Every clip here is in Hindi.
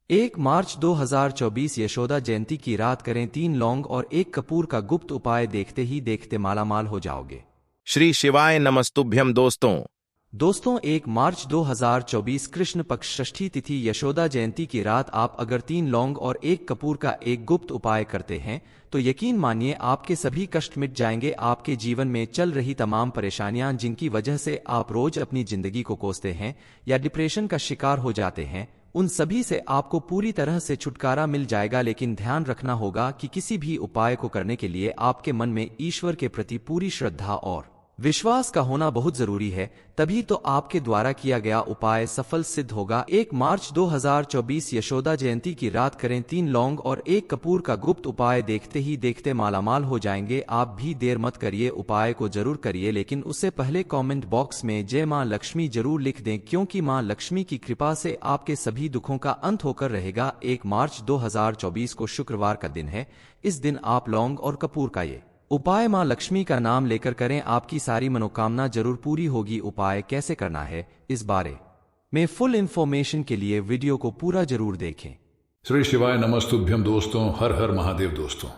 1 मार्च 2024 यशोदा जयंती की रात करें 3 लौंग और 1 कपूर का गुप्त उपाय, देखते ही देखते मालामाल हो जाओगे। श्री शिवाय नमस्तुभ्यम। दोस्तों 1 मार्च 2024 कृष्ण पक्ष षष्ठी तिथि यशोदा जयंती की रात आप अगर 3 लौंग और 1 कपूर का एक गुप्त उपाय करते हैं तो यकीन मानिए आपके सभी कष्ट मिट जाएंगे। आपके जीवन में चल रही तमाम परेशानियां जिनकी वजह से आप रोज अपनी जिंदगी को कोसते हैं या डिप्रेशन का शिकार हो जाते हैं, उन सभी से आपको पूरी तरह से छुटकारा मिल जाएगा। लेकिन ध्यान रखना होगा कि किसी भी उपाय को करने के लिए आपके मन में ईश्वर के प्रति पूरी श्रद्धा और विश्वास का होना बहुत जरूरी है, तभी तो आपके द्वारा किया गया उपाय सफल सिद्ध होगा। 1 मार्च 2024 यशोदा जयंती की रात करें 3 लौंग और 1 कपूर का गुप्त उपाय, देखते ही देखते मालामाल हो जाएंगे। आप भी देर मत करिए, उपाय को जरूर करिए, लेकिन उससे पहले कमेंट बॉक्स में जय मां लक्ष्मी जरूर लिख दें, क्योंकि मां लक्ष्मी की कृपा से आपके सभी दुखों का अंत होकर रहेगा। 1 मार्च 2024 को शुक्रवार का दिन है। इस दिन आप लौंग और कपूर का ये उपाय मां लक्ष्मी का नाम लेकर करें, आपकी सारी मनोकामना जरूर पूरी होगी। उपाय कैसे करना है इस बारे में फुल इंफॉर्मेशन के लिए वीडियो को पूरा जरूर देखें। श्री शिवाय नमस्तुभ्यम दोस्तों, हर हर महादेव दोस्तों।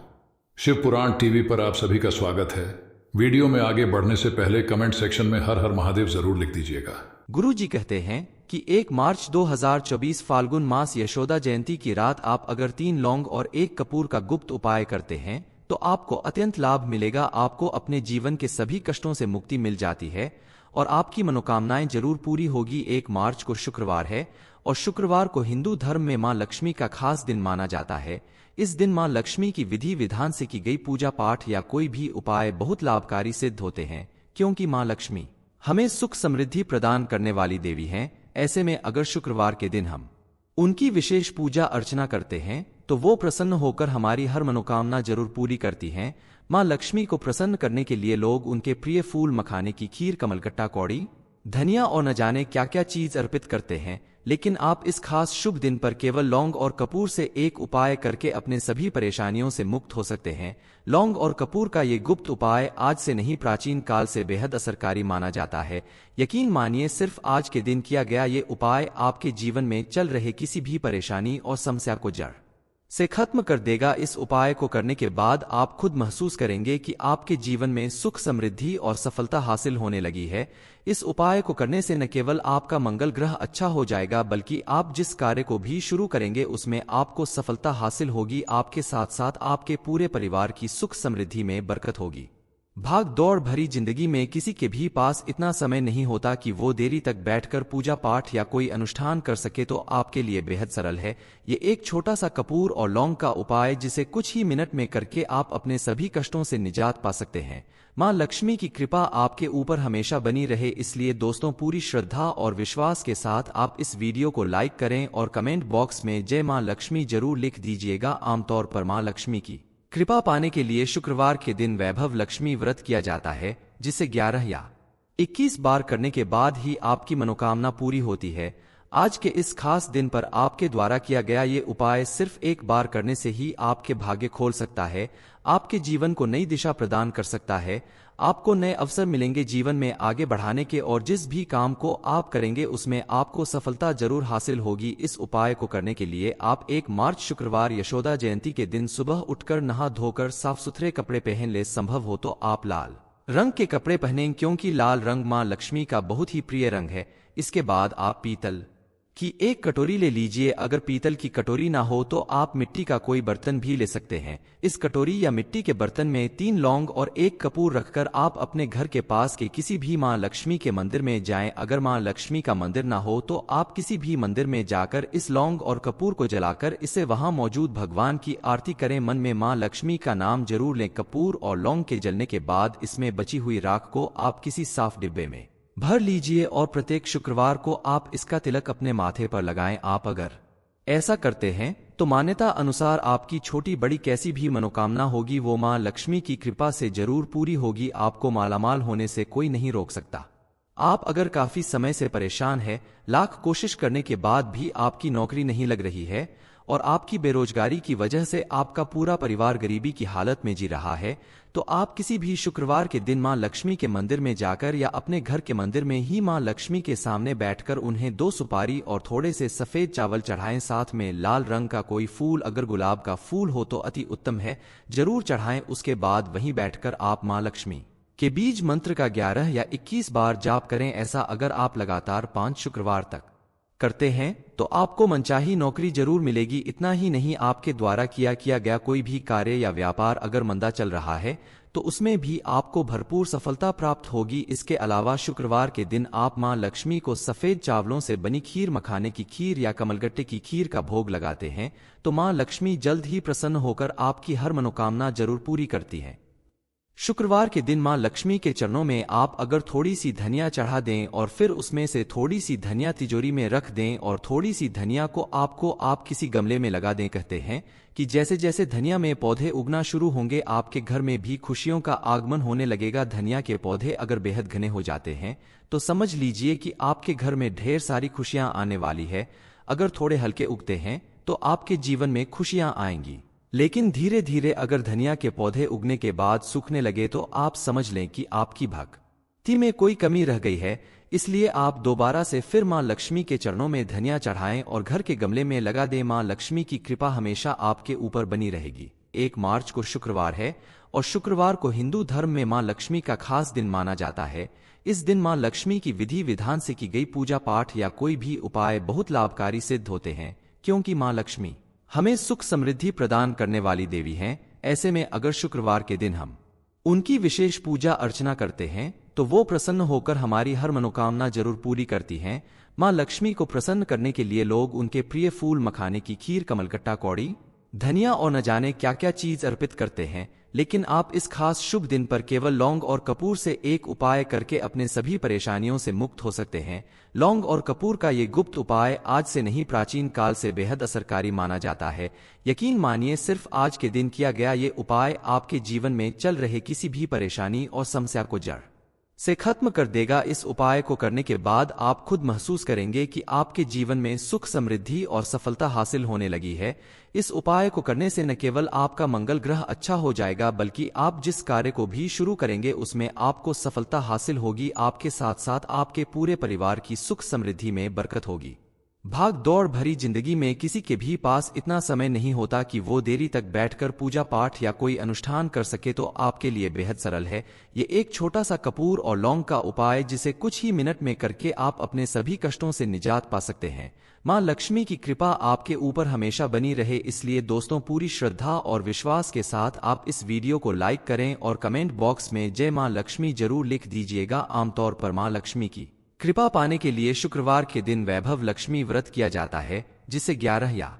शिव पुराण टीवी पर आप सभी का स्वागत है। वीडियो में आगे बढ़ने से पहले कमेंट सेक्शन में हर हर महादेव जरूर लिख दीजिएगा। गुरु जी कहते हैं कि 1 मार्च 2024 फाल्गुन मास यशोदा जयंती की रात आप अगर 3 लौंग और 1 कपूर का गुप्त उपाय करते हैं तो आपको अत्यंत लाभ मिलेगा। आपको अपने जीवन के सभी कष्टों से मुक्ति मिल जाती है और आपकी मनोकामनाएं जरूर पूरी होगी। 1 मार्च को शुक्रवार है और शुक्रवार को हिंदू धर्म में मां लक्ष्मी का खास दिन माना जाता है। इस दिन मां लक्ष्मी की विधि विधान से की गई पूजा पाठ या कोई भी उपाय बहुत लाभकारी सिद्ध होते हैं, क्योंकि मां लक्ष्मी हमें सुख समृद्धि प्रदान करने वाली देवी हैं। ऐसे में अगर शुक्रवार के दिन हम उनकी विशेष पूजा अर्चना करते हैं तो वो प्रसन्न होकर हमारी हर मनोकामना जरूर पूरी करती हैं। मां लक्ष्मी को प्रसन्न करने के लिए लोग उनके प्रिय फूल, मखाने की खीर, कमलकट्टा, कौड़ी, धनिया और न जाने क्या क्या चीज अर्पित करते हैं। लेकिन आप इस खास शुभ दिन पर केवल लौंग और कपूर से एक उपाय करके अपने सभी परेशानियों से मुक्त हो सकते हैं। लौंग और कपूर का ये गुप्त उपाय आज से नहीं, प्राचीन काल से बेहद असरकारी माना जाता है। यकीन मानिए सिर्फ आज के दिन किया गया ये उपाय आपके जीवन में चल रहे किसी भी परेशानी और समस्या को जड़ से खत्म कर देगा। इस उपाय को करने के बाद आप खुद महसूस करेंगे कि आपके जीवन में सुख, समृद्धि और सफलता हासिल होने लगी है। इस उपाय को करने से न केवल आपका मंगल ग्रह अच्छा हो जाएगा, बल्कि आप जिस कार्य को भी शुरू करेंगे उसमें आपको सफलता हासिल होगी। आपके साथ साथ आपके पूरे परिवार की सुख समृद्धि में बरकत होगी। भाग दौड़ भरी जिंदगी में किसी के भी पास इतना समय नहीं होता कि वो देरी तक बैठकर पूजा पाठ या कोई अनुष्ठान कर सके, तो आपके लिए बेहद सरल है ये एक छोटा सा कपूर और लौंग का उपाय, जिसे कुछ ही मिनट में करके आप अपने सभी कष्टों से निजात पा सकते हैं। मां लक्ष्मी की कृपा आपके ऊपर हमेशा बनी रहे। इसलिए दोस्तों, पूरी श्रद्धा और विश्वास के साथ आप इस वीडियो को लाइक करें और कमेंट बॉक्स में जय मां लक्ष्मी जरूर लिख दीजिएगा। आमतौर पर मां लक्ष्मी की कृपा पाने के लिए शुक्रवार के दिन वैभव लक्ष्मी व्रत किया जाता है, जिसे 11 या 21 बार करने के बाद ही आपकी मनोकामना पूरी होती है। आज के इस खास दिन पर आपके द्वारा किया गया ये उपाय सिर्फ एक बार करने से ही आपके भाग्य खोल सकता है, आपके जीवन को नई दिशा प्रदान कर सकता है। आपको नए अवसर मिलेंगे जीवन में आगे बढ़ाने के, और जिस भी काम को आप करेंगे उसमें आपको सफलता जरूर हासिल होगी। इस उपाय को करने के लिए आप 1 मार्च शुक्रवार यशोदा जयंती के दिन सुबह उठकर नहा धोकर साफ सुथरे कपड़े पहन ले। संभव हो तो आप लाल रंग के कपड़े पहनें, क्योंकि लाल रंग मां लक्ष्मी का बहुत ही प्रिय रंग है। इसके बाद आप पीतल की एक कटोरी ले लीजिए। अगर पीतल की कटोरी ना हो तो आप मिट्टी का कोई बर्तन भी ले सकते हैं। इस कटोरी या मिट्टी के बर्तन में 3 लौंग और 1 कपूर रखकर आप अपने घर के पास के किसी भी मां लक्ष्मी के मंदिर में जाएं। अगर मां लक्ष्मी का मंदिर ना हो तो आप किसी भी मंदिर में जाकर इस लौंग और कपूर को जलाकर इसे वहां मौजूद भगवान की आरती करें। मन में मां लक्ष्मी का नाम जरूर लें। कपूर और लौंग के जलने के बाद इसमें बची हुई राख को आप किसी साफ डिब्बे में भर लीजिए और प्रत्येक शुक्रवार को आप इसका तिलक अपने माथे पर लगाएं। आप अगर ऐसा करते हैं तो मान्यता अनुसार आपकी छोटी बड़ी कैसी भी मनोकामना होगी वो मां लक्ष्मी की कृपा से जरूर पूरी होगी। आपको मालामाल होने से कोई नहीं रोक सकता। आप अगर काफी समय से परेशान है, लाख कोशिश करने के बाद भी आपकी नौकरी नहीं लग रही है और आपकी बेरोजगारी की वजह से आपका पूरा परिवार गरीबी की हालत में जी रहा है, तो आप किसी भी शुक्रवार के दिन मां लक्ष्मी के मंदिर में जाकर या अपने घर के मंदिर में ही मां लक्ष्मी के सामने बैठकर उन्हें 2 सुपारी और थोड़े से सफेद चावल चढ़ाएं। साथ में लाल रंग का कोई फूल, अगर गुलाब का फूल हो तो अति उत्तम है, जरूर चढ़ाएं। उसके बाद वहीं बैठकर आप मां लक्ष्मी के बीज मंत्र का 11 या 21 बार जाप करें। ऐसा अगर आप लगातार 5 शुक्रवार तक करते हैं तो आपको मनचाही नौकरी जरूर मिलेगी। इतना ही नहीं, आपके द्वारा किया गया कोई भी कार्य या व्यापार अगर मंदा चल रहा है तो उसमें भी आपको भरपूर सफलता प्राप्त होगी। इसके अलावा शुक्रवार के दिन आप मां लक्ष्मी को सफेद चावलों से बनी खीर, मखाने की खीर या कमलगट्टे की खीर का भोग लगाते हैं तो मां लक्ष्मी जल्द ही प्रसन्न होकर आपकी हर मनोकामना जरूर पूरी करती है। शुक्रवार के दिन मां लक्ष्मी के चरणों में आप अगर थोड़ी सी धनिया चढ़ा दें और फिर उसमें से थोड़ी सी धनिया तिजोरी में रख दें और थोड़ी सी धनिया को आप किसी गमले में लगा दें, कहते हैं कि जैसे जैसे धनिया में पौधे उगना शुरू होंगे आपके घर में भी खुशियों का आगमन होने लगेगा। धनिया के पौधे अगर बेहद घने हो जाते हैं तो समझ लीजिए कि आपके घर में ढेर सारी खुशियां आने वाली है। अगर थोड़े हल्के उगते हैं तो आपके जीवन में खुशियां आएंगी, लेकिन धीरे धीरे अगर धनिया के पौधे उगने के बाद सूखने लगे तो आप समझ लें कि आपकी भक्ति में कोई कमी रह गई है। इसलिए आप दोबारा से फिर मां लक्ष्मी के चरणों में धनिया चढ़ाएं और घर के गमले में लगा दें। मां लक्ष्मी की कृपा हमेशा आपके ऊपर बनी रहेगी। 1 मार्च को शुक्रवार है और शुक्रवार को हिंदू धर्म में मां लक्ष्मी का खास दिन माना जाता है। इस दिन मां लक्ष्मी की विधि विधान से की गई पूजा पाठ या कोई भी उपाय बहुत लाभकारी सिद्ध होते हैं, क्योंकि मां लक्ष्मी हमें सुख समृद्धि प्रदान करने वाली देवी हैं। ऐसे में अगर शुक्रवार के दिन हम उनकी विशेष पूजा अर्चना करते हैं तो वो प्रसन्न होकर हमारी हर मनोकामना जरूर पूरी करती हैं। मां लक्ष्मी को प्रसन्न करने के लिए लोग उनके प्रिय फूल, मखाने की खीर, कमलगट्टा, कौड़ी, धनिया और न जाने क्या क्या चीज अर्पित करते हैं। लेकिन आप इस खास शुभ दिन पर केवल लौंग और कपूर से एक उपाय करके अपने सभी परेशानियों से मुक्त हो सकते हैं। लौंग और कपूर का ये गुप्त उपाय आज से नहीं, प्राचीन काल से बेहद असरकारी माना जाता है। यकीन मानिए, सिर्फ आज के दिन किया गया ये उपाय आपके जीवन में चल रहे किसी भी परेशानी और समस्या को जड़ से खत्म कर देगा। इस उपाय को करने के बाद आप खुद महसूस करेंगे कि आपके जीवन में सुख, समृद्धि और सफलता हासिल होने लगी है। इस उपाय को करने से न केवल आपका मंगल ग्रह अच्छा हो जाएगा, बल्कि आप जिस कार्य को भी शुरू करेंगे उसमें आपको सफलता हासिल होगी। आपके साथ साथ आपके पूरे परिवार की सुख समृद्धि में बरकत होगी। भाग दौड़ भरी जिंदगी में किसी के भी पास इतना समय नहीं होता कि वो देरी तक बैठकर पूजा पाठ या कोई अनुष्ठान कर सके, तो आपके लिए बेहद सरल है ये एक छोटा सा कपूर और लौंग का उपाय, जिसे कुछ ही मिनट में करके आप अपने सभी कष्टों से निजात पा सकते हैं। मां लक्ष्मी की कृपा आपके ऊपर हमेशा बनी रहे। इसलिए दोस्तों, पूरी श्रद्धा और विश्वास के साथ आप इस वीडियो को लाइक करें और कमेंट बॉक्स में जय मां लक्ष्मी जरूर लिख दीजिएगा। आमतौर पर मां लक्ष्मी की कृपा पाने के लिए शुक्रवार के दिन वैभव लक्ष्मी व्रत किया जाता है, जिसे 11 या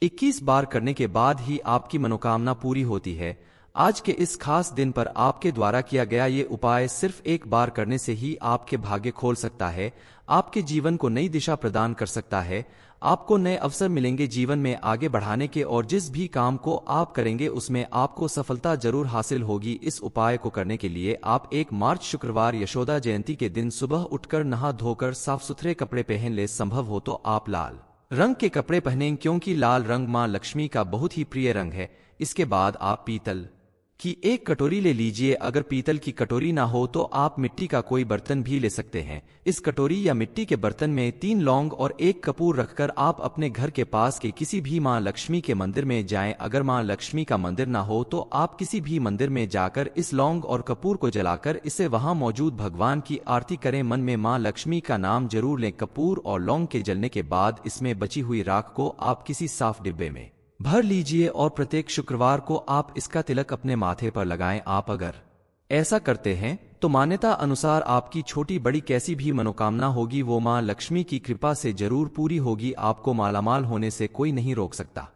21 बार करने के बाद ही आपकी मनोकामना पूरी होती है। आज के इस खास दिन पर आपके द्वारा किया गया ये उपाय सिर्फ एक बार करने से ही आपके भाग्य खोल सकता है, आपके जीवन को नई दिशा प्रदान कर सकता है। आपको नए अवसर मिलेंगे जीवन में आगे बढ़ाने के, और जिस भी काम को आप करेंगे उसमें आपको सफलता जरूर हासिल होगी। इस उपाय को करने के लिए आप 1 मार्च शुक्रवार यशोदा जयंती के दिन सुबह उठकर नहा धोकर साफ सुथरे कपड़े पहन ले। संभव हो तो आप लाल रंग के कपड़े पहनें, क्योंकि लाल रंग मां लक्ष्मी का बहुत ही प्रिय रंग है। इसके बाद आप पीतल की एक कटोरी ले लीजिए। अगर पीतल की कटोरी ना हो तो आप मिट्टी का कोई बर्तन भी ले सकते हैं। इस कटोरी या मिट्टी के बर्तन में 3 लौंग और 1 कपूर रखकर आप अपने घर के पास के किसी भी मां लक्ष्मी के मंदिर में जाएं। अगर मां लक्ष्मी का मंदिर ना हो तो आप किसी भी मंदिर में जाकर इस लौंग और कपूर को जलाकर इसे वहां मौजूद भगवान की आरती करें। मन में मां लक्ष्मी का नाम जरूर लें। कपूर और लौंग के जलने के बाद इसमें बची हुई राख को आप किसी साफ डिब्बे में भर लीजिए और प्रत्येक शुक्रवार को आप इसका तिलक अपने माथे पर लगाएं। आप अगर ऐसा करते हैं तो मान्यता अनुसार आपकी छोटी बड़ी कैसी भी मनोकामना होगी वो मां लक्ष्मी की कृपा से जरूर पूरी होगी। आपको मालामाल होने से कोई नहीं रोक सकता।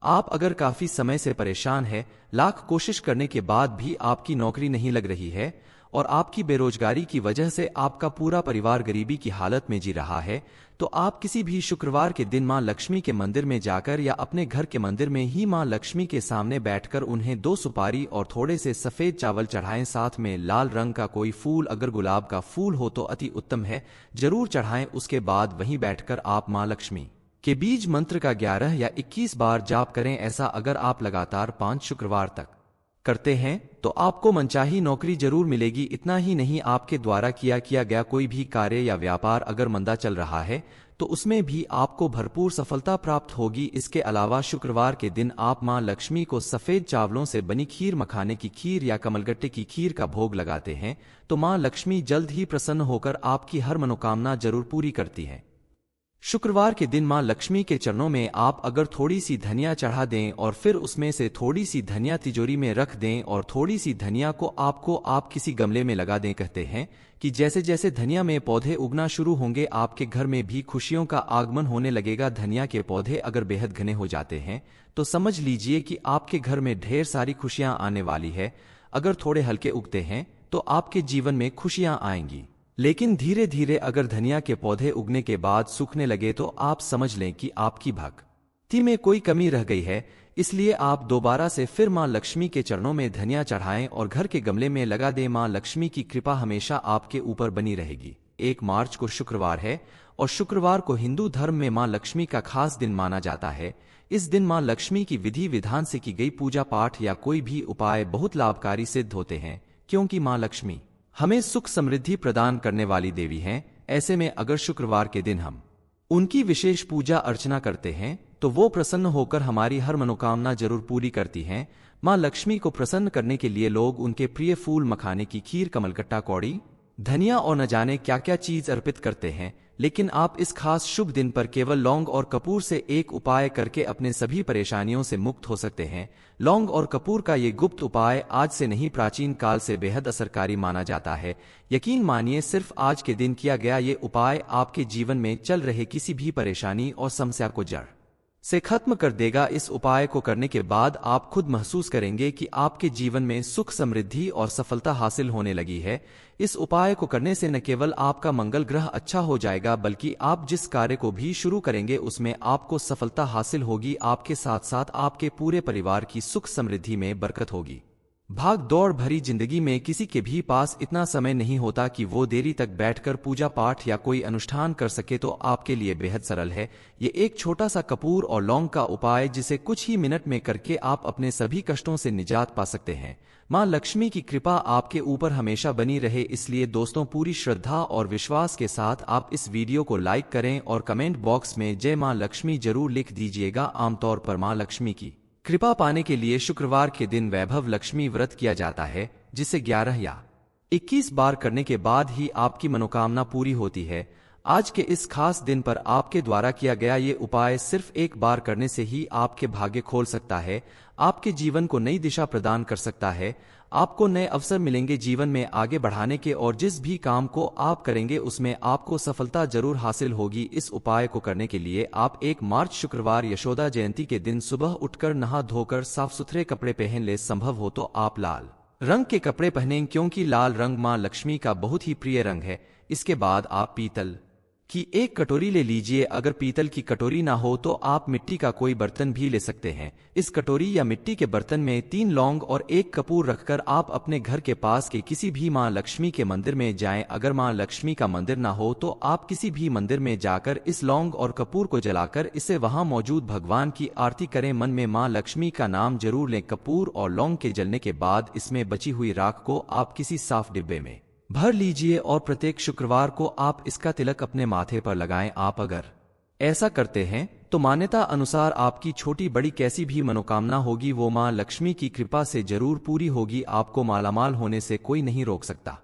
आप अगर काफी समय से परेशान है, लाख कोशिश करने के बाद भी आपकी नौकरी नहीं लग रही है और आपकी बेरोजगारी की वजह से आपका पूरा परिवार गरीबी की हालत में जी रहा है, तो आप किसी भी शुक्रवार के दिन मां लक्ष्मी के मंदिर में जाकर या अपने घर के मंदिर में ही मां लक्ष्मी के सामने बैठकर उन्हें 2 सुपारी और थोड़े से सफेद चावल चढ़ाएं, साथ में लाल रंग का कोई फूल, अगर गुलाब का फूल हो तो अति उत्तम है, जरूर चढ़ाएं। उसके बाद वहीं बैठकर आप मां लक्ष्मी के बीज मंत्र का 11 या 21 बार जाप करें। ऐसा अगर आप लगातार 5 शुक्रवार तक करते हैं तो आपको मनचाही नौकरी जरूर मिलेगी। इतना ही नहीं, आपके द्वारा किया गया कोई भी कार्य या व्यापार अगर मंदा चल रहा है तो उसमें भी आपको भरपूर सफलता प्राप्त होगी। इसके अलावा शुक्रवार के दिन आप मां लक्ष्मी को सफेद चावलों से बनी खीर, मखाने की खीर या कमलगट्टे की खीर का भोग लगाते हैं तो मां लक्ष्मी जल्द ही प्रसन्न होकर आपकी हर मनोकामना जरूर पूरी करती है। शुक्रवार के दिन मां लक्ष्मी के चरणों में आप अगर थोड़ी सी धनिया चढ़ा दें और फिर उसमें से थोड़ी सी धनिया तिजोरी में रख दें और थोड़ी सी धनिया को आप किसी गमले में लगा दें, कहते हैं कि जैसे जैसे धनिया में पौधे उगना शुरू होंगे आपके घर में भी खुशियों का आगमन होने लगेगा। धनिया के पौधे अगर बेहद घने हो जाते हैं तो समझ लीजिए कि आपके घर में ढेर सारी खुशियां आने वाली है। अगर थोड़े हल्के उगते हैं तो आपके जीवन में खुशियां आएंगी, लेकिन धीरे धीरे अगर धनिया के पौधे उगने के बाद सूखने लगे तो आप समझ लें कि आपकी भक्ति में कोई कमी रह गई है। इसलिए आप दोबारा से फिर मां लक्ष्मी के चरणों में धनिया चढ़ाएं और घर के गमले में लगा दें। मां लक्ष्मी की कृपा हमेशा आपके ऊपर बनी रहेगी। 1 मार्च को शुक्रवार है और शुक्रवार को हिंदू धर्म में मां लक्ष्मी का खास दिन माना जाता है। इस दिन मां लक्ष्मी की विधि विधान से की गई पूजा पाठ या कोई भी उपाय बहुत लाभकारी सिद्ध होते हैं, क्योंकि मां लक्ष्मी हमें सुख समृद्धि प्रदान करने वाली देवी हैं। ऐसे में अगर शुक्रवार के दिन हम उनकी विशेष पूजा अर्चना करते हैं तो वो प्रसन्न होकर हमारी हर मनोकामना जरूर पूरी करती हैं। मां लक्ष्मी को प्रसन्न करने के लिए लोग उनके प्रिय फूल, मखाने की खीर, कमलगट्टा, कौड़ी, धनिया और न जाने क्या क्या चीज अर्पित करते हैं। लेकिन आप इस खास शुभ दिन पर केवल लौंग और कपूर से एक उपाय करके अपने सभी परेशानियों से मुक्त हो सकते हैं। लौंग और कपूर का ये गुप्त उपाय आज से नहीं, प्राचीन काल से बेहद असरकारी माना जाता है। यकीन मानिए, सिर्फ आज के दिन किया गया ये उपाय आपके जीवन में चल रहे किसी भी परेशानी और समस्या को जड़ से खत्म कर देगा। इस उपाय को करने के बाद आप खुद महसूस करेंगे कि आपके जीवन में सुख, समृद्धि और सफलता हासिल होने लगी है। इस उपाय को करने से न केवल आपका मंगल ग्रह अच्छा हो जाएगा, बल्कि आप जिस कार्य को भी शुरू करेंगे उसमें आपको सफलता हासिल होगी। आपके साथ साथ आपके पूरे परिवार की सुख समृद्धि में बरकत होगी। भाग दौड़ भरी जिंदगी में किसी के भी पास इतना समय नहीं होता कि वो देरी तक बैठकर पूजा पाठ या कोई अनुष्ठान कर सके, तो आपके लिए बेहद सरल है ये एक छोटा सा कपूर और लौंग का उपाय, जिसे कुछ ही मिनट में करके आप अपने सभी कष्टों से निजात पा सकते हैं। मां लक्ष्मी की कृपा आपके ऊपर हमेशा बनी रहे। इसलिए दोस्तों, पूरी श्रद्धा और विश्वास के साथ आप इस वीडियो को लाइक करें और कमेंट बॉक्स में जय मां लक्ष्मी जरूर लिख दीजिएगा। आमतौर पर मां लक्ष्मी की कृपा पाने के लिए शुक्रवार के दिन वैभव लक्ष्मी व्रत किया जाता है, जिसे 11 या 21 बार करने के बाद ही आपकी मनोकामना पूरी होती है। आज के इस खास दिन पर आपके द्वारा किया गया ये उपाय सिर्फ एक बार करने से ही आपके भाग्य खोल सकता है, आपके जीवन को नई दिशा प्रदान कर सकता है। आपको नए अवसर मिलेंगे जीवन में आगे बढ़ाने के, और जिस भी काम को आप करेंगे उसमें आपको सफलता जरूर हासिल होगी। इस उपाय को करने के लिए आप 1 मार्च शुक्रवार यशोदा जयंती के दिन सुबह उठकर नहा धोकर साफ सुथरे कपड़े पहन ले। संभव हो तो आप लाल रंग के कपड़े पहनें, क्योंकि लाल रंग मां लक्ष्मी का बहुत ही प्रिय रंग है। इसके बाद आप पीतल की एक कटोरी ले लीजिए। अगर पीतल की कटोरी ना हो तो आप मिट्टी का कोई बर्तन भी ले सकते हैं। इस कटोरी या मिट्टी के बर्तन में 3 लौंग और 1 कपूर रखकर आप अपने घर के पास के किसी भी मां लक्ष्मी के मंदिर में जाएं। अगर मां लक्ष्मी का मंदिर ना हो तो आप किसी भी मंदिर में जाकर इस लौंग और कपूर को जलाकर इसे वहां मौजूद भगवान की आरती करें। मन में मां लक्ष्मी का नाम जरूर लें। कपूर और लौंग के जलने के बाद इसमें बची हुई राख को आप किसी साफ डिब्बे में भर लीजिए और प्रत्येक शुक्रवार को आप इसका तिलक अपने माथे पर लगाएं। आप अगर ऐसा करते हैं तो मान्यता अनुसार आपकी छोटी बड़ी कैसी भी मनोकामना होगी वो मां लक्ष्मी की कृपा से जरूर पूरी होगी। आपको मालामाल होने से कोई नहीं रोक सकता।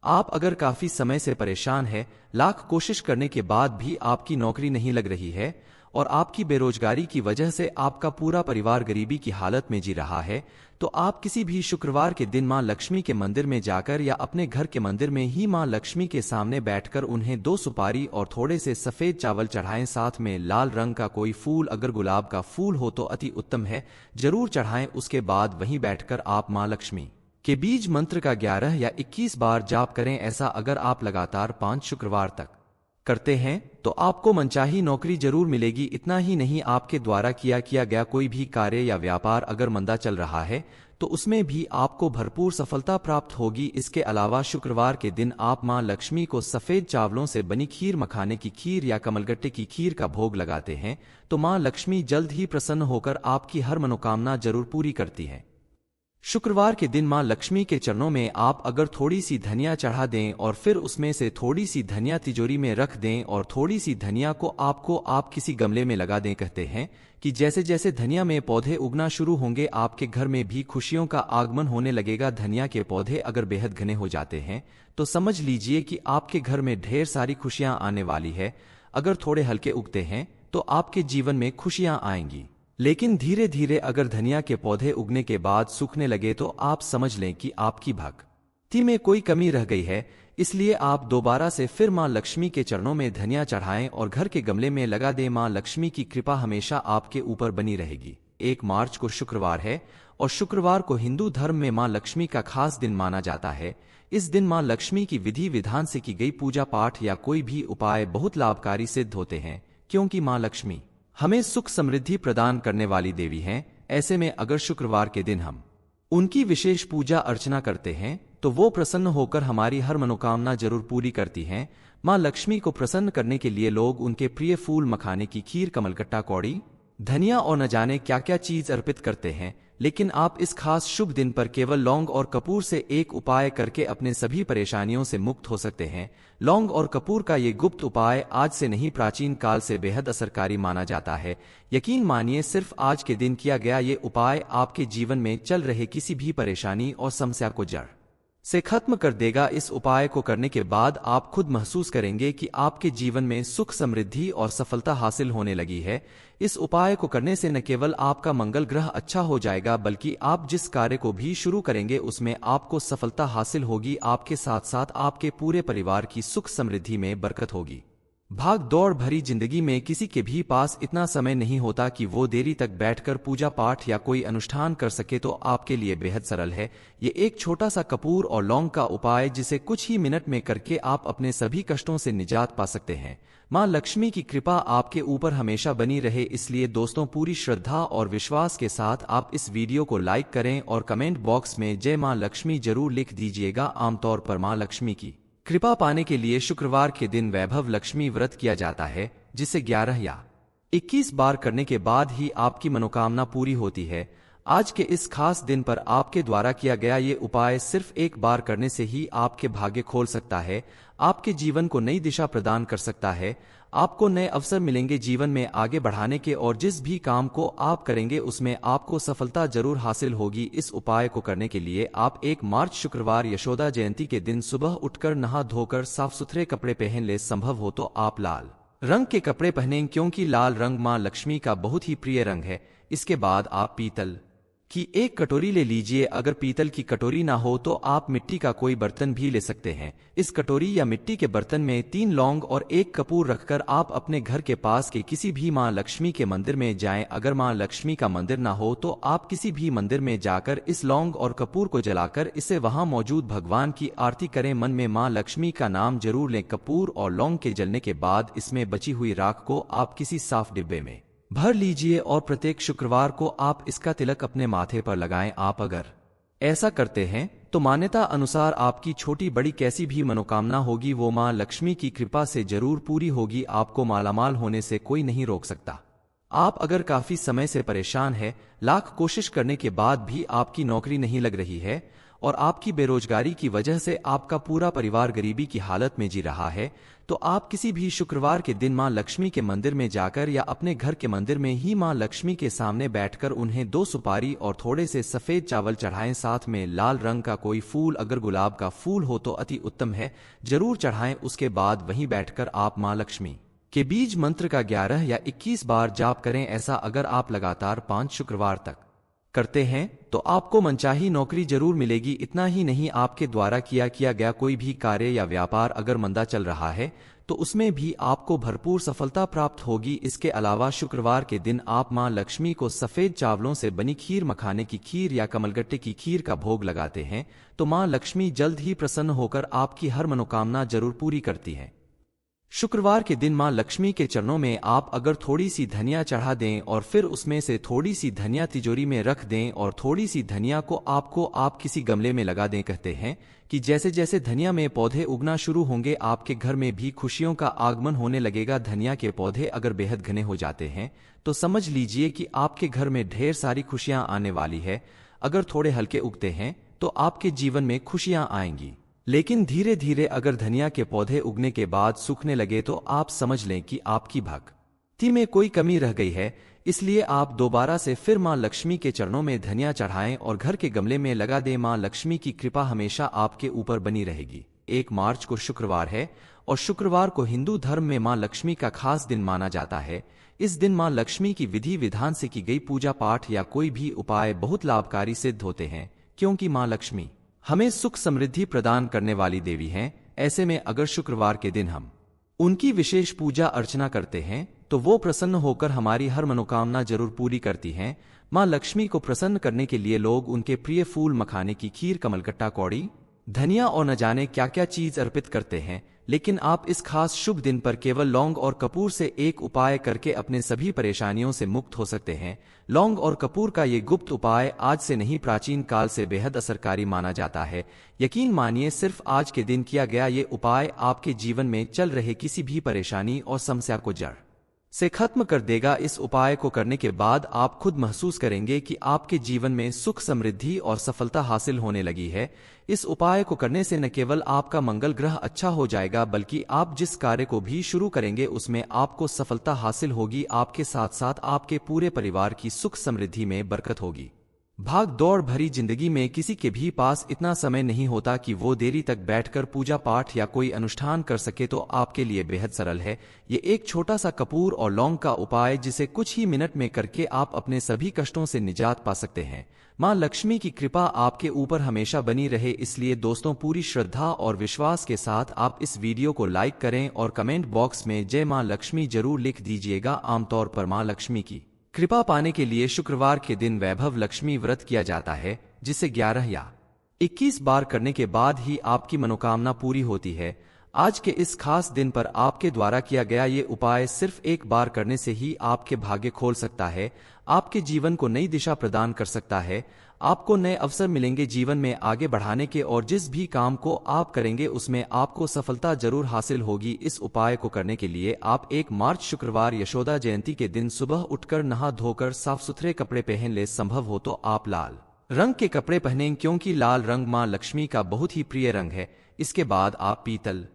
आप अगर काफी समय से परेशान है, लाख कोशिश करने के बाद भी आपकी नौकरी नहीं लग रही है और आपकी बेरोजगारी की वजह से आपका पूरा परिवार गरीबी की हालत में जी रहा है, तो आप किसी भी शुक्रवार के दिन मां लक्ष्मी के मंदिर में जाकर या अपने घर के मंदिर में ही मां लक्ष्मी के सामने बैठकर उन्हें 2 सुपारी और थोड़े से सफेद चावल चढ़ाएं। साथ में लाल रंग का कोई फूल, अगर गुलाब का फूल हो तो अति उत्तम है, जरूर चढ़ाएं। उसके बाद वहीं बैठकर आप मां लक्ष्मी के बीज मंत्र का 11 या 21 बार जाप करें। ऐसा अगर आप लगातार 5 शुक्रवार तक करते हैं तो आपको मनचाही नौकरी जरूर मिलेगी। इतना ही नहीं, आपके द्वारा किया गया कोई भी कार्य या व्यापार अगर मंदा चल रहा है तो उसमें भी आपको भरपूर सफलता प्राप्त होगी। इसके अलावा शुक्रवार के दिन आप मां लक्ष्मी को सफेद चावलों से बनी खीर, मखाने की खीर या कमलगट्टे की खीर का भोग लगाते हैं तो मां लक्ष्मी जल्द ही प्रसन्न होकर आपकी हर मनोकामना जरूर पूरी करती है। शुक्रवार के दिन मां लक्ष्मी के चरणों में आप अगर थोड़ी सी धनिया चढ़ा दें और फिर उसमें से थोड़ी सी धनिया तिजोरी में रख दें और थोड़ी सी धनिया को आप किसी गमले में लगा दें, कहते हैं कि जैसे जैसे धनिया में पौधे उगना शुरू होंगे आपके घर में भी खुशियों का आगमन होने लगेगा। धनिया के पौधे अगर बेहद घने हो जाते हैं तो समझ लीजिए कि आपके घर में ढेर सारी खुशियां आने वाली है। अगर थोड़े हल्के उगते हैं तो आपके जीवन में खुशियां आएंगी, लेकिन धीरे धीरे अगर धनिया के पौधे उगने के बाद सूखने लगे तो आप समझ लें कि आपकी भक्ति में कोई कमी रह गई है। इसलिए आप दोबारा से फिर मां लक्ष्मी के चरणों में धनिया चढ़ाएं और घर के गमले में लगा दें। मां लक्ष्मी की कृपा हमेशा आपके ऊपर बनी रहेगी। 1 मार्च को शुक्रवार है और शुक्रवार को हिंदू धर्म में मां लक्ष्मी का खास दिन माना जाता है। इस दिन मां लक्ष्मी की विधि विधान से की गई पूजा पाठ या कोई भी उपाय बहुत लाभकारी सिद्ध होते हैं, क्योंकि मां लक्ष्मी हमें सुख समृद्धि प्रदान करने वाली देवी हैं। ऐसे में अगर शुक्रवार के दिन हम उनकी विशेष पूजा अर्चना करते हैं तो वो प्रसन्न होकर हमारी हर मनोकामना जरूर पूरी करती हैं। मां लक्ष्मी को प्रसन्न करने के लिए लोग उनके प्रिय फूल, मखाने की खीर, कमलगट्टा, कौड़ी, धनिया और न जाने क्या क्या चीज अर्पित करते हैं। लेकिन आप इस खास शुभ दिन पर केवल लौंग और कपूर से एक उपाय करके अपने सभी परेशानियों से मुक्त हो सकते हैं। लौंग और कपूर का ये गुप्त उपाय आज से नहीं, प्राचीन काल से बेहद असरकारी माना जाता है। यकीन मानिए, सिर्फ आज के दिन किया गया ये उपाय आपके जीवन में चल रहे किसी भी परेशानी और समस्या को जड़ से खत्म कर देगा। इस उपाय को करने के बाद आप खुद महसूस करेंगे कि आपके जीवन में सुख, समृद्धि और सफलता हासिल होने लगी है। इस उपाय को करने से न केवल आपका मंगल ग्रह अच्छा हो जाएगा, बल्कि आप जिस कार्य को भी शुरू करेंगे उसमें आपको सफलता हासिल होगी। आपके साथ साथ आपके पूरे परिवार की सुख समृद्धि में बरकत होगी। भाग दौड़ भरी जिंदगी में किसी के भी पास इतना समय नहीं होता कि वो देरी तक बैठकर पूजा पाठ या कोई अनुष्ठान कर सके, तो आपके लिए बेहद सरल है ये एक छोटा सा कपूर और लौंग का उपाय, जिसे कुछ ही मिनट में करके आप अपने सभी कष्टों से निजात पा सकते हैं। मां लक्ष्मी की कृपा आपके ऊपर हमेशा बनी रहे। इसलिए दोस्तों, पूरी श्रद्धा और विश्वास के साथ आप इस वीडियो को लाइक करें और कमेंट बॉक्स में जय मां लक्ष्मी जरूर लिख दीजिएगा। आमतौर पर मां लक्ष्मी की कृपा पाने के लिए शुक्रवार के दिन वैभव लक्ष्मी व्रत किया जाता है, जिसे 11 या 21 बार करने के बाद ही आपकी मनोकामना पूरी होती है। आज के इस खास दिन पर आपके द्वारा किया गया ये उपाय सिर्फ एक बार करने से ही आपके भाग्य खोल सकता है, आपके जीवन को नई दिशा प्रदान कर सकता है। आपको नए अवसर मिलेंगे जीवन में आगे बढ़ाने के, और जिस भी काम को आप करेंगे उसमें आपको सफलता जरूर हासिल होगी। इस उपाय को करने के लिए आप 1 मार्च शुक्रवार यशोदा जयंती के दिन सुबह उठकर नहा धोकर साफ सुथरे कपड़े पहन ले। संभव हो तो आप लाल रंग के कपड़े पहनें, क्योंकि लाल रंग मां लक्ष्मी का बहुत ही प्रिय रंग है। इसके बाद आप पीतल की एक कटोरी ले लीजिए। अगर पीतल की कटोरी ना हो तो आप मिट्टी का कोई बर्तन भी ले सकते हैं। इस कटोरी या मिट्टी के बर्तन में 3 लौंग और 1 कपूर रखकर आप अपने घर के पास के किसी भी मां लक्ष्मी के मंदिर में जाएं। अगर मां लक्ष्मी का मंदिर ना हो तो आप किसी भी मंदिर में जाकर इस लौंग और कपूर को जलाकर इसे वहां मौजूद भगवान की आरती करें। मन में मां लक्ष्मी का नाम जरूर लें। कपूर और लौंग के जलने के बाद इसमें बची हुई राख को आप किसी साफ डिब्बे में भर लीजिए और प्रत्येक शुक्रवार को आप इसका तिलक अपने माथे पर लगाएं। आप अगर ऐसा करते हैं तो मान्यता अनुसार आपकी छोटी बड़ी कैसी भी मनोकामना होगी वो मां लक्ष्मी की कृपा से जरूर पूरी होगी। आपको मालामाल होने से कोई नहीं रोक सकता। आप अगर काफी समय से परेशान है, लाख कोशिश करने के बाद भी आपकी नौकरी नहीं लग रही है और आपकी बेरोजगारी की वजह से आपका पूरा परिवार गरीबी की हालत में जी रहा है, तो आप किसी भी शुक्रवार के दिन मां लक्ष्मी के मंदिर में जाकर या अपने घर के मंदिर में ही मां लक्ष्मी के सामने बैठकर उन्हें 2 सुपारी और थोड़े से सफेद चावल चढ़ाएं। साथ में लाल रंग का कोई फूल, अगर गुलाब का फूल हो तो अति उत्तम है, जरूर चढ़ाएं। उसके बाद वहीं बैठकर आप मां लक्ष्मी के बीज मंत्र का 11 या 21 बार जाप करें। ऐसा अगर आप लगातार 5 शुक्रवार तक करते हैं तो आपको मनचाही नौकरी जरूर मिलेगी। इतना ही नहीं, आपके द्वारा किया गया कोई भी कार्य या व्यापार अगर मंदा चल रहा है तो उसमें भी आपको भरपूर सफलता प्राप्त होगी। इसके अलावा शुक्रवार के दिन आप मां लक्ष्मी को सफेद चावलों से बनी खीर, मखाने की खीर या कमलगट्टे की खीर का भोग लगाते हैं तो मां लक्ष्मी जल्द ही प्रसन्न होकर आपकी हर मनोकामना जरूर पूरी करती है। शुक्रवार के दिन मां लक्ष्मी के चरणों में आप अगर थोड़ी सी धनिया चढ़ा दें और फिर उसमें से थोड़ी सी धनिया तिजोरी में रख दें और थोड़ी सी धनिया को आप किसी गमले में लगा दें, कहते हैं कि जैसे जैसे धनिया में पौधे उगना शुरू होंगे आपके घर में भी खुशियों का आगमन होने लगेगा। धनिया के पौधे अगर बेहद घने हो जाते हैं तो समझ लीजिए कि आपके घर में ढेर सारी खुशियां आने वाली है। अगर थोड़े हल्के उगते हैं तो आपके जीवन में खुशियां आएंगी, लेकिन धीरे धीरे अगर धनिया के पौधे उगने के बाद सूखने लगे तो आप समझ लें कि आपकी भक्ति में कोई कमी रह गई है। इसलिए आप दोबारा से फिर मां लक्ष्मी के चरणों में धनिया चढ़ाएं और घर के गमले में लगा दें। मां लक्ष्मी की कृपा हमेशा आपके ऊपर बनी रहेगी। 1 मार्च को शुक्रवार है और शुक्रवार को हिंदू धर्म में मां लक्ष्मी का खास दिन माना जाता है। इस दिन मां लक्ष्मी की विधि विधान से की गई पूजा पाठ या कोई भी उपाय बहुत लाभकारी सिद्ध होते हैं, क्योंकि मां लक्ष्मी हमें सुख समृद्धि प्रदान करने वाली देवी हैं। ऐसे में अगर शुक्रवार के दिन हम उनकी विशेष पूजा अर्चना करते हैं तो वो प्रसन्न होकर हमारी हर मनोकामना जरूर पूरी करती हैं। मां लक्ष्मी को प्रसन्न करने के लिए लोग उनके प्रिय फूल, मखाने की खीर, कमलगट्टा, कौड़ी, धनिया और न जाने क्या क्या चीज अर्पित करते हैं। लेकिन आप इस खास शुभ दिन पर केवल लौंग और कपूर से एक उपाय करके अपने सभी परेशानियों से मुक्त हो सकते हैं। लौंग और कपूर का ये गुप्त उपाय आज से नहीं, प्राचीन काल से बेहद असरकारी माना जाता है। यकीन मानिए, सिर्फ आज के दिन किया गया ये उपाय आपके जीवन में चल रहे किसी भी परेशानी और समस्या को जड़ से खत्म कर देगा। इस उपाय को करने के बाद आप खुद महसूस करेंगे कि आपके जीवन में सुख, समृद्धि और सफलता हासिल होने लगी है। इस उपाय को करने से न केवल आपका मंगल ग्रह अच्छा हो जाएगा, बल्कि आप जिस कार्य को भी शुरू करेंगे उसमें आपको सफलता हासिल होगी। आपके साथ साथ आपके पूरे परिवार की सुख समृद्धि में बरकत होगी। भाग दौड़ भरी जिंदगी में किसी के भी पास इतना समय नहीं होता कि वो देरी तक बैठकर पूजा पाठ या कोई अनुष्ठान कर सके, तो आपके लिए बेहद सरल है ये एक छोटा सा कपूर और लौंग का उपाय, जिसे कुछ ही मिनट में करके आप अपने सभी कष्टों से निजात पा सकते हैं। मां लक्ष्मी की कृपा आपके ऊपर हमेशा बनी रहे। इसलिए दोस्तों, पूरी श्रद्धा और विश्वास के साथ आप इस वीडियो को लाइक करें और कमेंट बॉक्स में जय मां लक्ष्मी जरूर लिख दीजिएगा। आमतौर पर मां लक्ष्मी की कृपा पाने के लिए शुक्रवार के दिन वैभव लक्ष्मी व्रत किया जाता है, जिसे 11 या 21 बार करने के बाद ही आपकी मनोकामना पूरी होती है। आज के इस खास दिन पर आपके द्वारा किया गया ये उपाय सिर्फ एक बार करने से ही आपके भाग्य खोल सकता है, आपके जीवन को नई दिशा प्रदान कर सकता है। आपको नए अवसर मिलेंगे जीवन में आगे बढ़ाने के, और जिस भी काम को आप करेंगे उसमें आपको सफलता जरूर हासिल होगी। इस उपाय को करने के लिए आप 1 मार्च शुक्रवार यशोदा जयंती के दिन सुबह उठकर नहा धोकर साफ सुथरे कपड़े पहन ले। संभव हो तो आप लाल रंग के कपड़े पहनें, क्योंकि लाल रंग मां लक्ष्मी का बहुत ही प्रिय रंग है। इसके बाद आप पीतल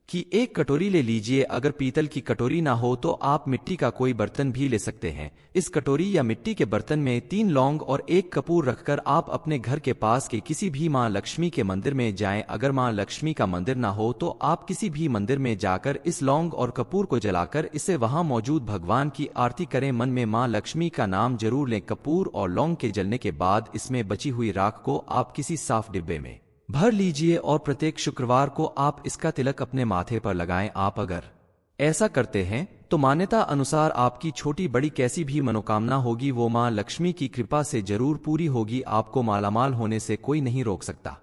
की एक कटोरी ले लीजिए। अगर पीतल की कटोरी ना हो तो आप मिट्टी का कोई बर्तन भी ले सकते हैं। इस कटोरी या मिट्टी के बर्तन में 3 लौंग और 1 कपूर रखकर आप अपने घर के पास के किसी भी मां लक्ष्मी के मंदिर में जाएं। अगर मां लक्ष्मी का मंदिर ना हो तो आप किसी भी मंदिर में जाकर इस लौंग और कपूर को जलाकर इसे वहां मौजूद भगवान की आरती करें। मन में मां लक्ष्मी का नाम जरूर लें। कपूर और लौंग के जलने के बाद इसमें बची हुई राख को आप किसी साफ डिब्बे में भर लीजिए और प्रत्येक शुक्रवार को आप इसका तिलक अपने माथे पर लगाएं। आप अगर ऐसा करते हैं तो मान्यता अनुसार आपकी छोटी बड़ी कैसी भी मनोकामना होगी वो मां लक्ष्मी की कृपा से जरूर पूरी होगी। आपको मालामाल होने से कोई नहीं रोक सकता।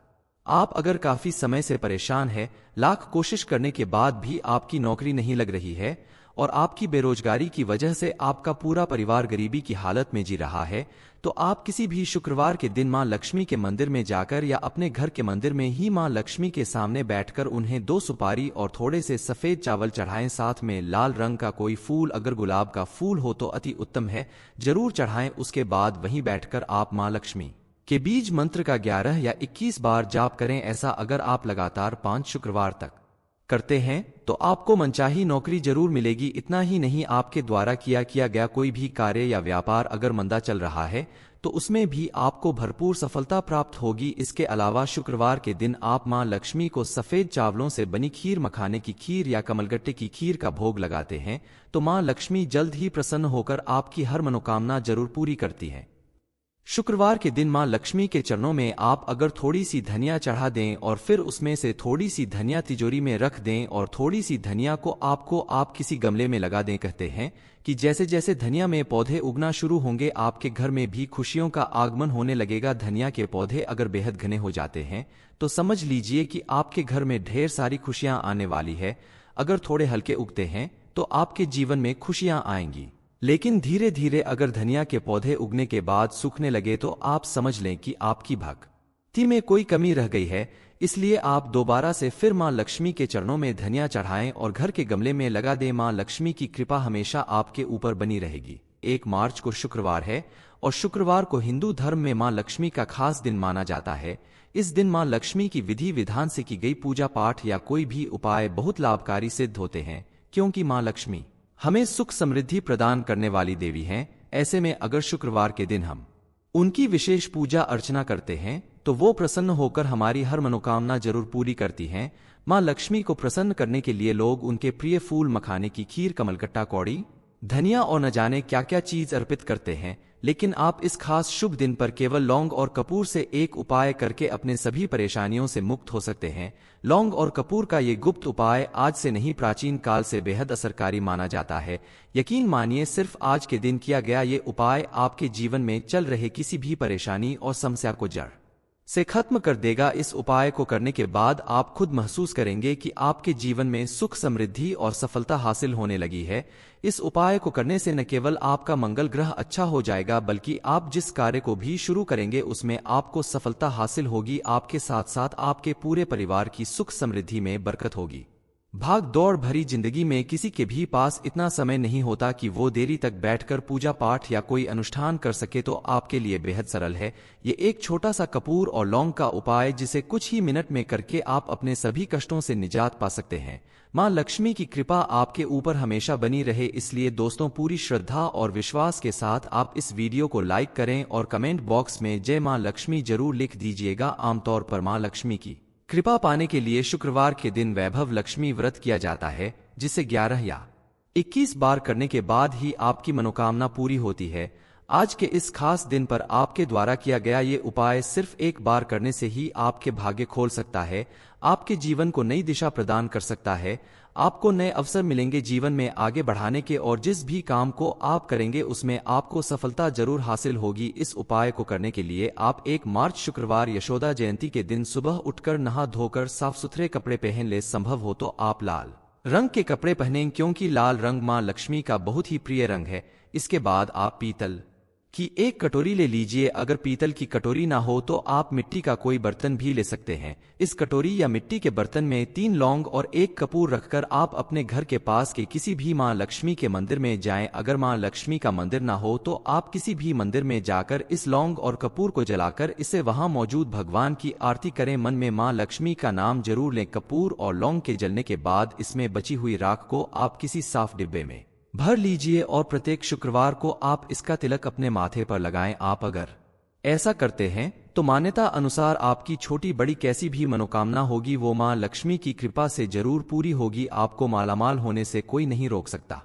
आप अगर काफी समय से परेशान है, लाख कोशिश करने के बाद भी आपकी नौकरी नहीं लग रही है और आपकी बेरोजगारी की वजह से आपका पूरा परिवार गरीबी की हालत में जी रहा है, तो आप किसी भी शुक्रवार के दिन मां लक्ष्मी के मंदिर में जाकर या अपने घर के मंदिर में ही मां लक्ष्मी के सामने बैठकर उन्हें 2 सुपारी और थोड़े से सफेद चावल चढ़ाएं। साथ में लाल रंग का कोई फूल, अगर गुलाब का फूल हो तो अति उत्तम है, जरूर चढ़ाएं। उसके बाद वहीं बैठकर आप मां लक्ष्मी के बीज मंत्र का 11 या 21 बार जाप करें। ऐसा अगर आप लगातार 5 शुक्रवार तक करते हैं तो आपको मनचाही नौकरी जरूर मिलेगी। इतना ही नहीं, आपके द्वारा किया गया कोई भी कार्य या व्यापार अगर मंदा चल रहा है तो उसमें भी आपको भरपूर सफलता प्राप्त होगी। इसके अलावा शुक्रवार के दिन आप मां लक्ष्मी को सफेद चावलों से बनी खीर, मखाने की खीर या कमलगट्टे की खीर का भोग लगाते हैं तो मां लक्ष्मी जल्द ही प्रसन्न होकर आपकी हर मनोकामना जरूर पूरी करती है। शुक्रवार के दिन मां लक्ष्मी के चरणों में आप अगर थोड़ी सी धनिया चढ़ा दें और फिर उसमें से थोड़ी सी धनिया तिजोरी में रख दें और थोड़ी सी धनिया को आप किसी गमले में लगा दें, कहते हैं कि जैसे जैसे धनिया में पौधे उगना शुरू होंगे आपके घर में भी खुशियों का आगमन होने लगेगा। धनिया के पौधे अगर बेहद घने हो जाते हैं तो समझ लीजिए कि आपके घर में ढेर सारी खुशियां आने वाली है। अगर थोड़े हल्के उगते हैं तो आपके जीवन में खुशियां आएंगी, लेकिन धीरे धीरे अगर धनिया के पौधे उगने के बाद सूखने लगे तो आप समझ लें कि आपकी भक्ति में कोई कमी रह गई है। इसलिए आप दोबारा से फिर मां लक्ष्मी के चरणों में धनिया चढ़ाएं और घर के गमले में लगा दें। मां लक्ष्मी की कृपा हमेशा आपके ऊपर बनी रहेगी। 1 मार्च को शुक्रवार है और शुक्रवार को हिंदू धर्म में मां लक्ष्मी का खास दिन माना जाता है। इस दिन मां लक्ष्मी की विधि विधान से की गई पूजा पाठ या कोई भी उपाय बहुत लाभकारी सिद्ध होते हैं, क्योंकि मां लक्ष्मी हमें सुख समृद्धि प्रदान करने वाली देवी हैं। ऐसे में अगर शुक्रवार के दिन हम उनकी विशेष पूजा अर्चना करते हैं तो वो प्रसन्न होकर हमारी हर मनोकामना जरूर पूरी करती हैं। मां लक्ष्मी को प्रसन्न करने के लिए लोग उनके प्रिय फूल, मखाने की खीर, कमलकट्टा, कौड़ी, धनिया और न जाने क्या क्या चीज अर्पित करते हैं। लेकिन आप इस खास शुभ दिन पर केवल लौंग और कपूर से एक उपाय करके अपने सभी परेशानियों से मुक्त हो सकते हैं। लौंग और कपूर का ये गुप्त उपाय आज से नहीं, प्राचीन काल से बेहद असरकारी माना जाता है। यकीन मानिए, सिर्फ आज के दिन किया गया ये उपाय आपके जीवन में चल रहे किसी भी परेशानी और समस्या को जड़ से खत्म कर देगा। इस उपाय को करने के बाद आप खुद महसूस करेंगे कि आपके जीवन में सुख, समृद्धि और सफलता हासिल होने लगी है। इस उपाय को करने से न केवल आपका मंगल ग्रह अच्छा हो जाएगा, बल्कि आप जिस कार्य को भी शुरू करेंगे उसमें आपको सफलता हासिल होगी। आपके साथ साथ आपके पूरे परिवार की सुख समृद्धि में बरकत होगी। भाग दौड़ भरी जिंदगी में किसी के भी पास इतना समय नहीं होता कि वो देरी तक बैठकर पूजा पाठ या कोई अनुष्ठान कर सके, तो आपके लिए बेहद सरल है ये एक छोटा सा कपूर और लौंग का उपाय, जिसे कुछ ही मिनट में करके आप अपने सभी कष्टों से निजात पा सकते हैं। मां लक्ष्मी की कृपा आपके ऊपर हमेशा बनी रहे। इसलिए दोस्तों, पूरी श्रद्धा और विश्वास के साथ आप इस वीडियो को लाइक करें और कमेंट बॉक्स में जय मां लक्ष्मी जरूर लिख दीजिएगा। आमतौर पर मां लक्ष्मी की कृपा पाने के लिए शुक्रवार के दिन वैभव लक्ष्मी व्रत किया जाता है, जिसे 11 या 21 बार करने के बाद ही आपकी मनोकामना पूरी होती है। आज के इस खास दिन पर आपके द्वारा किया गया ये उपाय सिर्फ एक बार करने से ही आपके भाग्य खोल सकता है, आपके जीवन को नई दिशा प्रदान कर सकता है। आपको नए अवसर मिलेंगे जीवन में आगे बढ़ाने के, और जिस भी काम को आप करेंगे उसमें आपको सफलता जरूर हासिल होगी। इस उपाय को करने के लिए आप 1 मार्च शुक्रवार यशोदा जयंती के दिन सुबह उठकर नहा धोकर साफ सुथरे कपड़े पहन ले। संभव हो तो आप लाल रंग के कपड़े पहनें, क्योंकि लाल रंग मां लक्ष्मी का बहुत ही प्रिय रंग है। इसके बाद आप पीतल की एक कटोरी ले लीजिए। अगर पीतल की कटोरी ना हो तो आप मिट्टी का कोई बर्तन भी ले सकते हैं। इस कटोरी या मिट्टी के बर्तन में 3 लौंग और 1 कपूर रखकर आप अपने घर के पास के किसी भी मां लक्ष्मी के मंदिर में जाएं। अगर मां लक्ष्मी का मंदिर ना हो तो आप किसी भी मंदिर में जाकर इस लौंग और कपूर को जलाकर इसे वहां मौजूद भगवान की आरती करें। मन में मां लक्ष्मी का नाम जरूर लें। कपूर और लौंग के जलने के बाद इसमें बची हुई राख को आप किसी साफ डिब्बे में भर लीजिए और प्रत्येक शुक्रवार को आप इसका तिलक अपने माथे पर लगाएं। आप अगर ऐसा करते हैं तो मान्यता अनुसार आपकी छोटी बड़ी कैसी भी मनोकामना होगी वो मां लक्ष्मी की कृपा से जरूर पूरी होगी। आपको मालामाल होने से कोई नहीं रोक सकता।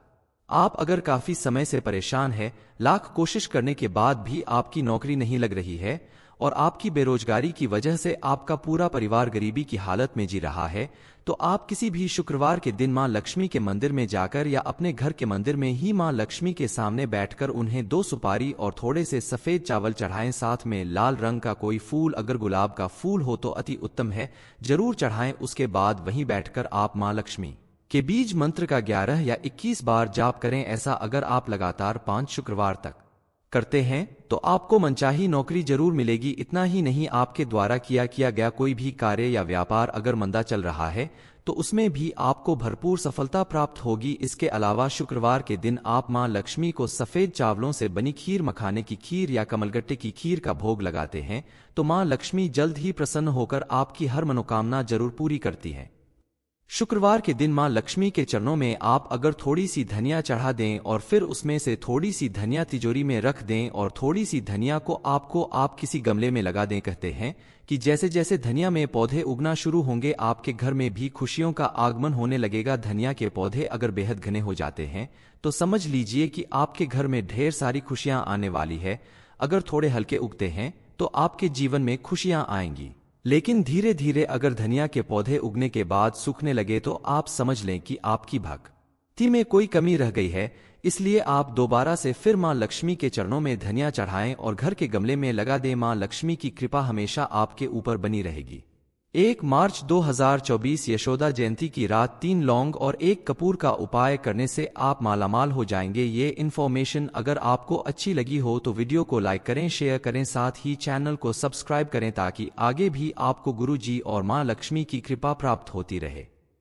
आप अगर काफी समय से परेशान है, लाख कोशिश करने के बाद भी आपकी नौकरी नहीं लग रही है और आपकी बेरोजगारी की वजह से आपका पूरा परिवार गरीबी की हालत में जी रहा है, तो आप किसी भी शुक्रवार के दिन मां लक्ष्मी के मंदिर में जाकर या अपने घर के मंदिर में ही मां लक्ष्मी के सामने बैठकर उन्हें 2 सुपारी और थोड़े से सफेद चावल चढ़ाएं। साथ में लाल रंग का कोई फूल, अगर गुलाब का फूल हो तो अति उत्तम है, जरूर चढ़ाएं। उसके बाद वहीं बैठकर आप मां लक्ष्मी के बीज मंत्र का 11 या 21 बार जाप करें। ऐसा अगर आप लगातार 5 शुक्रवार तक करते हैं तो आपको मनचाही नौकरी जरूर मिलेगी। इतना ही नहीं, आपके द्वारा किया गया कोई भी कार्य या व्यापार अगर मंदा चल रहा है तो उसमें भी आपको भरपूर सफलता प्राप्त होगी। इसके अलावा शुक्रवार के दिन आप मां लक्ष्मी को सफेद चावलों से बनी खीर, मखाने की खीर या कमलगट्टे की खीर का भोग लगाते हैं तो मां लक्ष्मी जल्द ही प्रसन्न होकर आपकी हर मनोकामना जरूर पूरी करती है। शुक्रवार के दिन मां लक्ष्मी के चरणों में आप अगर थोड़ी सी धनिया चढ़ा दें और फिर उसमें से थोड़ी सी धनिया तिजोरी में रख दें और थोड़ी सी धनिया को आप किसी गमले में लगा दें, कहते हैं कि जैसे जैसे धनिया में पौधे उगना शुरू होंगे आपके घर में भी खुशियों का आगमन होने लगेगा। धनिया के पौधे अगर बेहद घने हो जाते हैं तो समझ लीजिए कि आपके घर में ढेर सारी खुशियां आने वाली है। अगर थोड़े हल्के उगते हैं तो आपके जीवन में खुशियां आएंगी। लेकिन धीरे धीरे अगर धनिया के पौधे उगने के बाद सूखने लगे तो आप समझ लें कि आपकी भक्ति में कोई कमी रह गई है। इसलिए आप दोबारा से फिर मां लक्ष्मी के चरणों में धनिया चढ़ाएं और घर के गमले में लगा दें। मां लक्ष्मी की कृपा हमेशा आपके ऊपर बनी रहेगी। 1 मार्च 2024 यशोदा जयंती की रात 3 लौंग और 1 कपूर का उपाय करने से आप मालामाल हो जाएंगे। ये इन्फॉर्मेशन अगर आपको अच्छी लगी हो तो वीडियो को लाइक करें, शेयर करें, साथ ही चैनल को सब्सक्राइब करें ताकि आगे भी आपको गुरु जी और मां लक्ष्मी की कृपा प्राप्त होती रहे।